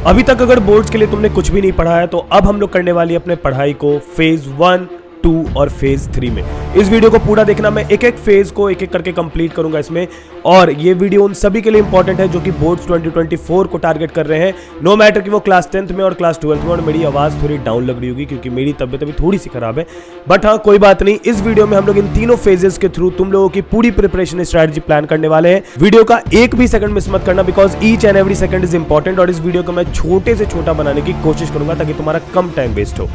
अभी तक अगर बोर्ड्स के लिए तुमने कुछ भी नहीं पढ़ा है तो अब हम लोग करने वाली अपने पढ़ाई को फेज 1, 2 और फेज 3 में। इस वीडियो को पूरा देखना, मैं एक एक फेज को एक एक करके कंप्लीट करूंगा इसमें, और ये वीडियो उन सभी के लिए इंपॉर्टेंट है जो कि बोर्ड्स 2024 को टारगेट कर रहे हैं, नो मैटर कि वो क्लास 10th में और क्लास 12th में। और मेरी आवाज़ थोड़ी डाउन लग रही होगी क्योंकि मेरी तबियत अभी थोड़ी सी खराब है, बट हाँ कोई बात नहीं। इस वीडियो में हम लोग इन तीनों फेजेस के थ्रू तुम लोगों की पूरी प्रिपरेशन स्ट्रैटेजी प्लान करने वाले हैं। वीडियो का एक भी सेकंड मिस मत करना, because each and every second is important. और इस वीडियो को मैं छोटे से छोटा बनाने की कोशिश करूंगा ताकि तुम्हारा कम टाइम वेस्ट हो।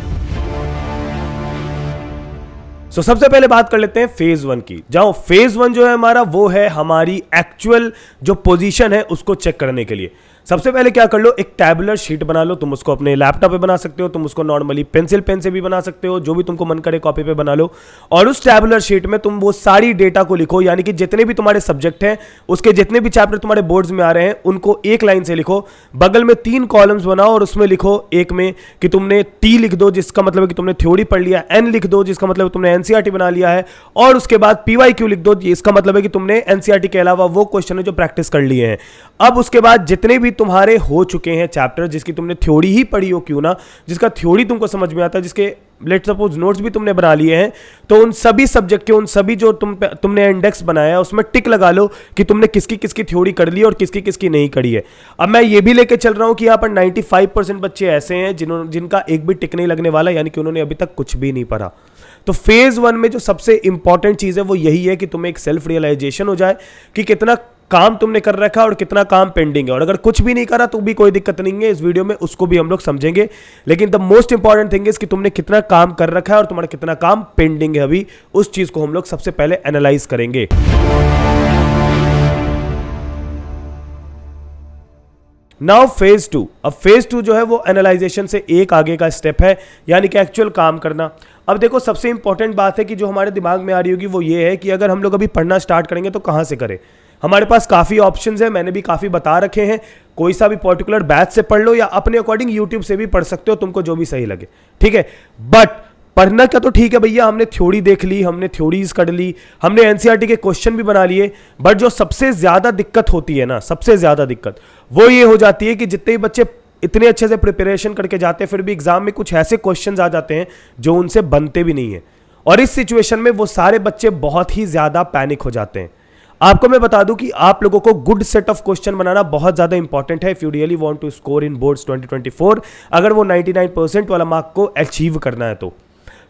सबसे पहले बात कर लेते हैं फेज 1 की। जाओ, फेज 1 जो है हमारा, वो है हमारी एक्चुअल जो पोजीशन है उसको चेक करने के लिए। सबसे पहले क्या कर लो, एक टैबुलर शीट बना लो। तुम उसको अपने लैपटॉप पे बना सकते हो, तुम उसको नॉर्मली पेंसिल पेन से भी बना सकते हो, जो भी तुमको मन करे कॉपी पे बना लो। और उस टैबुलर शीट में तुम वो सारी डेटा को लिखो, यानी कि जितने भी तुम्हारे सब्जेक्ट हैं, उसके जितने भी चैप्टर तुम्हारे बोर्ड्स में आ रहे हैं, उनको एक लाइन से लिखो। बगल में 3 कॉलम्स बनाओ और उसमें लिखो, एक में कि तुमने टी लिख दो जिसका मतलब है कि तुमने थ्योरी पढ़ लिया, एन लिख दो जिसका मतलब है तुमने एनसीईआरटी बना लिया है, और उसके बाद पीवाईक्यू लिख दो, इसका मतलब है कि तुमने एनसीईआरटी के अलावा वो क्वेश्चन है जो प्रैक्टिस कर लिए हैं। अब उसके बाद जितने भी तुम्हारे हो चुके हैं चैप्टर, जिसकी तुमने थ्योरी ही पढ़ी हो क्यों ना, जिसका थ्योरी तुमको समझ में आता है, जिसके लेट्स सपोज नोट्स भी तुमने बना लिए हैं, तो उन सभी सब्जेक्ट के, उन सभी जो तुमने इंडेक्स बनाया है उसमें टिक लगा लो कि तुमने किसकी किसकी थ्योरी कर ली और किसकी किसकी नहीं करी है। अब मैं ये भी लेके चल रहा हूं कि यहाँ पर 95% बच्चे ऐसे हैं जिनका एक भी टिक नहीं लगने वाला, यानी कि उन्होंने अभी तक कुछ भी नहीं पढ़ा। तो फेज 1 में जो सबसे इंपॉर्टेंट चीज है वो यही है कि तुम्हें एक सेल्फ रियलाइजेशन हो जाए कि कितना काम तुमने कर रखा है और कितना काम पेंडिंग है। और अगर कुछ भी नहीं करा तो भी कोई दिक्कत नहीं है, इस वीडियो में उसको भी हम लोग समझेंगे। लेकिन the most important thing is कि तुमने कितना काम कर रखा है और तुम्हारा कितना काम पेंडिंग है अभी, उस चीज को हम लोग सबसे पहले एनालाइज करेंगे। Now phase 2। अब फेज 2 जो है वो एनालाइजेशन से एक आगे का स्टेप है, यानी कि एक्चुअल काम करना। अब देखो, सबसे इंपॉर्टेंट बात है कि जो हमारे दिमाग में आ रही होगी वो ये है कि अगर हम लोग अभी पढ़ना स्टार्ट करेंगे तो कहां से करें। हमारे पास काफी ऑप्शंस हैं, मैंने भी काफी बता रखे हैं। कोई सा भी पर्टिकुलर बैच से पढ़ लो या अपने अकॉर्डिंग यूट्यूब से भी पढ़ सकते हो, तुमको जो भी सही लगे, ठीक है। बट पढ़ना क्या तो ठीक है भैया, हमने थ्योरी देख ली, हमने थ्योरीज कर ली, हमने एनसीईआरटी के क्वेश्चन भी बना लिए, बट जो सबसे ज्यादा दिक्कत होती है ना, सबसे ज्यादा दिक्कत वो ये हो जाती है कि जितने बच्चे इतने अच्छे से प्रिपरेशन करके जाते हैं, फिर भी एग्जाम में कुछ ऐसे क्वेश्चंस आ जाते हैं जो उनसे बनते भी नहीं है। और इस सिचुएशन में वो सारे बच्चे बहुत ही ज्यादा पैनिक हो जाते हैं। आपको मैं बता दूं कि आप लोगों को गुड सेट ऑफ क्वेश्चन बनाना बहुत ज्यादा इंपॉर्टेंट है if you really want to score in boards 2024, अगर वो 99% वाला मार्क को अचीव करना है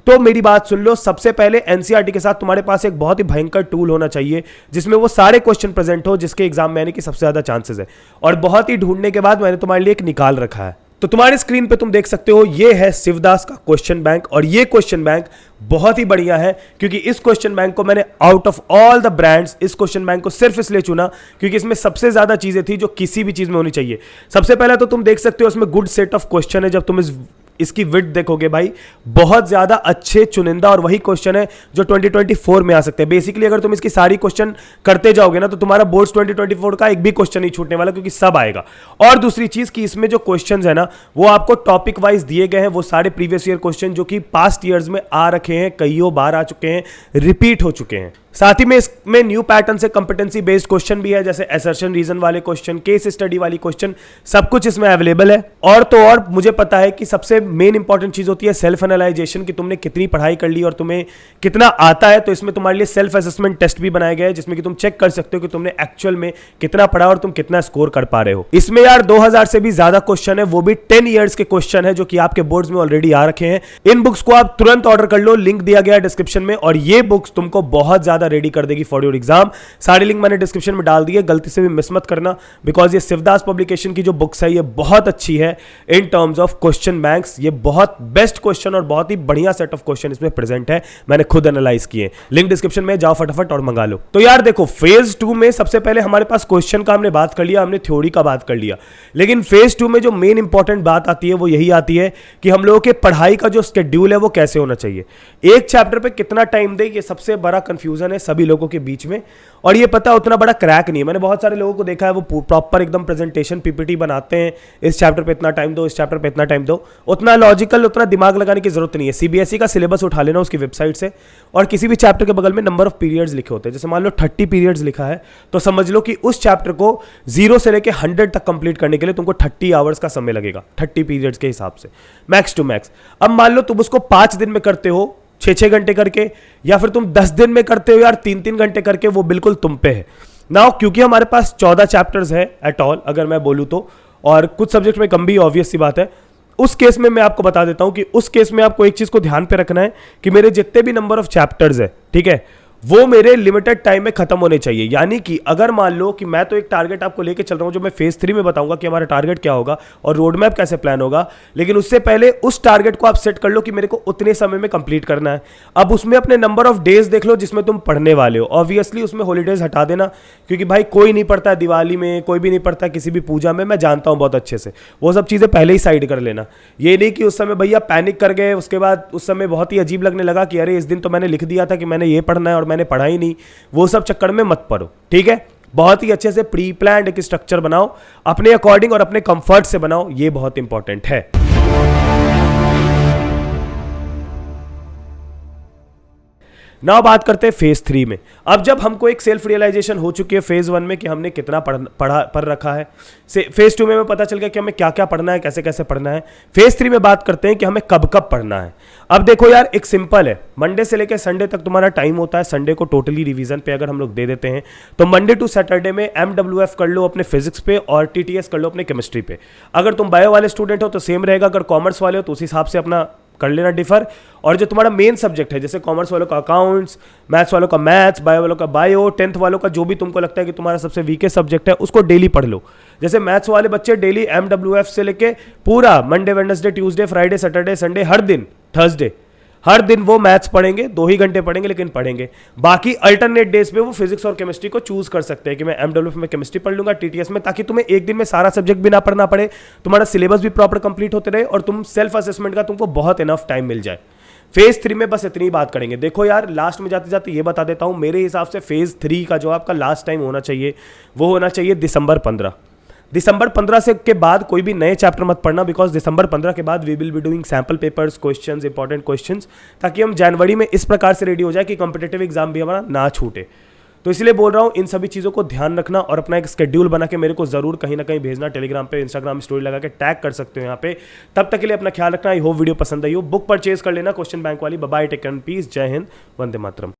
तो मेरी बात सुन लो। सबसे पहले एनसीईआरटी के साथ तुम्हारे पास एक बहुत ही भयंकर टूल होना चाहिए जिसमें वो सारे क्वेश्चन प्रेजेंट हो जिसके एग्जाम में आने की सबसे ज्यादा चांसेस है। और बहुत ही ढूंढने के बाद मैंने तुम्हारे लिए एक निकाल रखा है। तो तुम्हारे स्क्रीन पे तुम देख सकते हो, ये है शिवदास का क्वेश्चन बैंक। और ये क्वेश्चन बैंक बहुत ही बढ़िया है क्योंकि इस क्वेश्चन बैंक को मैंने out of all the brands, इस क्वेश्चन बैंक को सिर्फ इसलिए चुना क्योंकि इसमें सबसे ज्यादा चीजें थी जो किसी भी चीज में होनी चाहिए। सबसे पहले तो तुम देख सकते हो इसमें गुड सेट ऑफ क्वेश्चन है। जब तुम इसकी विड्थ देखोगे भाई, बहुत ज्यादा अच्छे चुनिंदा और वही क्वेश्चन है जो 2024 में आ सकते हैं। बेसिकली अगर तुम इसकी सारी क्वेश्चन करते जाओगे ना तो तुम्हारा बोर्ड्स 2024 का एक भी क्वेश्चन नहीं छूटने वाला, क्योंकि सब आएगा। और दूसरी चीज कि इसमें जो क्वेश्चंस है ना वो आपको टॉपिक वाइज दिए गए हैं, वो सारे प्रीवियस ईयर क्वेश्चन जो कि पास्ट ईयर्स में आ रखे हैं, कईयों बार आ चुके हैं, रिपीट हो चुके हैं। साथ ही में इसमें न्यू पैटर्न से कंपिटेंसी बेस्ड क्वेश्चन भी है, जैसे असर्शन रीजन वाले क्वेश्चन, केस स्टडी वाली क्वेश्चन, सब कुछ इसमें अवेलेबल है। और तो और मुझे पता है कि सबसे मेन इंपॉर्टेंट चीज होती है सेल्फ एनालाइजेशन, कि तुमने कितनी पढ़ाई कर ली और तुम्हें कितना आता है। तो इसमें तुम्हारे लिए सेल्फ असेसमेंट टेस्ट भी बनाया गया है जिसमें कि तुम चेक कर सकते हो कि तुमने एक्चुअल में कितना पढ़ा और तुम कितना स्कोर कर पा रहे हो। इसमें यार 2000 से भी ज्यादा क्वेश्चन है, वो भी 10 ईयर्स के क्वेश्चन है जो कि आपके बोर्ड्स में ऑलरेडी आ रखे हैं। इन बुक्स को आप तुरंत ऑर्डर कर लो, लिंक दिया गया है डिस्क्रिप्शन में। और ये बुक्स तुमको बहुत ज्यादा रेडी कर देगी फॉर योर एग्जाम। सारे लिंक मैंने डिस्क्रिप्शन में डाल दिए, गलती से भी मिस मत करना, बिकॉज ये शिवदास पब्लिकेशन की जो बुक्स है ये बहुत अच्छी है in terms of question banks. ये बहुत बेस्ट क्वेश्चन और बहुत ही बढ़िया सेट ऑफ क्वेश्चन इसमें प्रेजेंट है, मैंने खुद एनालाइज किए। लिंक डिस्क्रिप्शन में, जाओ फटाफट और मंगा लो। तो यार देखो, फेज 2 में सबसे पहले हमारे पास क्वेश्चन का हमने बात कर लिया, हमने थ्योरी का बात कर लिया, लेकिन फेज 2 में जो मेन इंपॉर्टेंट बात आती है वो यही आती है कि हम लोगों के पढ़ाई का जो शेड्यूल है वो कैसे होना चाहिए। एक चैप्टर पे कितना टाइम दे, ये सबसे बड़ा कंफ्यूजन कंपटीशन है सभी लोगों के बीच में, और ये पता उतना बड़ा क्रैक नहीं है। मैंने बहुत सारे लोगों को देखा है वो प्रॉपर एकदम प्रेजेंटेशन पीपीटी बनाते हैं, इस चैप्टर पे इतना टाइम दो, इस चैप्टर पे इतना टाइम दो, उतना लॉजिकल उतना दिमाग लगाने की जरूरत नहीं है। सीबीएसई का सिलेबस उठा लेना उसकी वेबसाइट से, और किसी भी चैप्टर के बगल में नंबर ऑफ पीरियड्स लिखे होते हैं, जैसे मान लो 30 पीरियड्स लिखा है तो समझ लो कि उस चैप्टर को 0 से लेकर 100 तक कंप्लीट करने के लिए तुमको 30 आवर्स का समय लगेगा, 30 पीरियड्स के हिसाब से मैक्स टू मैक्स। अब मान लो तुम उसको 5 दिन में करते हो 6-6 घंटे करके, या फिर तुम 10 दिन में करते हो यार 3-3 घंटे करके, वो बिल्कुल तुम पे है ना। क्योंकि हमारे पास 14 चैप्टर्स है एट ऑल अगर मैं बोलूं तो, और कुछ सब्जेक्ट में कम भी, ऑब्वियस सी बात है। उस केस में मैं आपको बता देता हूं कि उस केस में आपको एक चीज को ध्यान पे रखना है कि मेरे जितने भी नंबर ऑफ चैप्टर्स है, ठीक है, वो मेरे लिमिटेड टाइम में खत्म होने चाहिए। यानी कि अगर मान लो कि मैं तो एक टारगेट आपको लेके चल रहा हूं, जो मैं फेज 3 में बताऊंगा कि हमारा टारगेट क्या होगा और रोड मैप कैसे प्लान होगा, लेकिन उससे पहले उस टारगेट को आप सेट कर लो कि मेरे को उतने समय में कंप्लीट करना है। अब उसमें अपने नंबर ऑफ डेज देख लो जिसमें तुम पढ़ने वाले हो। ऑब्वियसली उसमें हॉलीडेज हटा देना, क्योंकि भाई कोई नहीं पढ़ता है दिवाली में, कोई भी नहीं पढ़ता किसी भी पूजा में, मैं जानता हूं बहुत अच्छे से। वो सब चीजें पहले ही साइड कर लेना। ये नहीं कि उस समय भैया पैनिक कर गए, उसके बाद उस समय बहुत ही अजीब लगने लगा कि अरे इस दिन तो मैंने लिख दिया था कि मैंने ये पढ़ना है और मैंने पढ़ा ही नहीं। वो सब चक्कर में मत पड़ो, ठीक है। बहुत ही अच्छे से प्री प्लान्ड एक स्ट्रक्चर बनाओ, अपने अकॉर्डिंग और अपने कंफर्ट से बनाओ, ये बहुत इंपॉर्टेंट है। ना बात करते हैं फेज 3 में। अब जब हमको एक सेल्फ रियलाइजेशन हो चुकी है फेज 1 में कि हमने कितना पढ़ रखा है, फेज 2 में पता चल गया कि हमें क्या क्या पढ़ना है, कैसे कैसे पढ़ना है। फेज 3 में बात करते हैं कि हमें कब कब पढ़ना है। अब देखो यार, एक सिंपल है, मंडे से लेकर संडे तक तुम्हारा टाइम होता है। संडे को टोटली रिवीजन पे अगर हम लोग दे देते हैं तो मंडे टू सैटरडे में MWF कर लो अपने फिजिक्स पे और TTS कर लो अपने केमिस्ट्री पे। अगर तुम बायो वाले स्टूडेंट हो तो सेम रहेगा, अगर कॉमर्स वाले हो तो उस हिसाब से अपना कर लेना डिफर। और जो तुम्हारा मेन सब्जेक्ट है, जैसे कॉमर्स वालों का अकाउंट्स, मैथ्स वालों का मैथ्स, बायो वालों का बायो, 10th वालों का जो भी तुमको लगता है कि तुम्हारा सबसे वीकेस्ट सब्जेक्ट है उसको डेली पढ़ लो। जैसे मैथ्स वाले बच्चे डेली MWF से लेके पूरा Monday Wednesday Tuesday Friday Saturday Sunday, हर दिन थर्सडे, हर दिन वो मैथ्स पढ़ेंगे, 2 ही घंटे पढ़ेंगे लेकिन पढ़ेंगे। बाकी अल्टरनेट डेज पे वो फिजिक्स और केमिस्ट्री को चूज कर सकते हैं कि मैं MWF में केमिस्ट्री पढ़ लूंगा, TTS में, ताकि तुम्हें एक दिन में सारा सब्जेक्ट भी ना पढ़ना पड़े, तुम्हारा सिलेबस भी प्रॉपर कंप्लीट होते रहे और तुम सेल्फ असेसमेंट का तुमको बहुत इनफ टाइम मिल जाए। फेज 3 में बस इतनी बात करेंगे। देखो यार, लास्ट में जाते जाते ये बता देता हूं, मेरे हिसाब से फेज 3 का जो आपका लास्ट टाइम होना चाहिए वो होना चाहिए दिसंबर 15। दिसंबर 15 से के बाद कोई भी नए चैप्टर मत पढ़ना, बिकॉज दिसंबर 15 के बाद we will be doing sample papers, questions, important questions, ताकि हम जनवरी में इस प्रकार से रेडी हो जाए कि कॉम्पिटिटिव एग्जाम भी हमारा ना छूटे। तो इसलिए बोल रहा हूँ इन सभी चीज़ों को ध्यान रखना और अपना एक स्केड्यूल बना के मेरे को जरूर कहीं ना कहीं भेजना। टेलीग्राम पे, इंस्टाग्राम स्टोरी लगा के टैग कर सकते हो यहाँ पे। तब तक के लिए अपना ख्याल रखना। आई होप वीडियो पसंद आई हो। बुक परचेज कर लेना क्वेश्चन बैंक वाली। बाय, टेक केयर, पीस, जय हिंद, वंदे मातरम।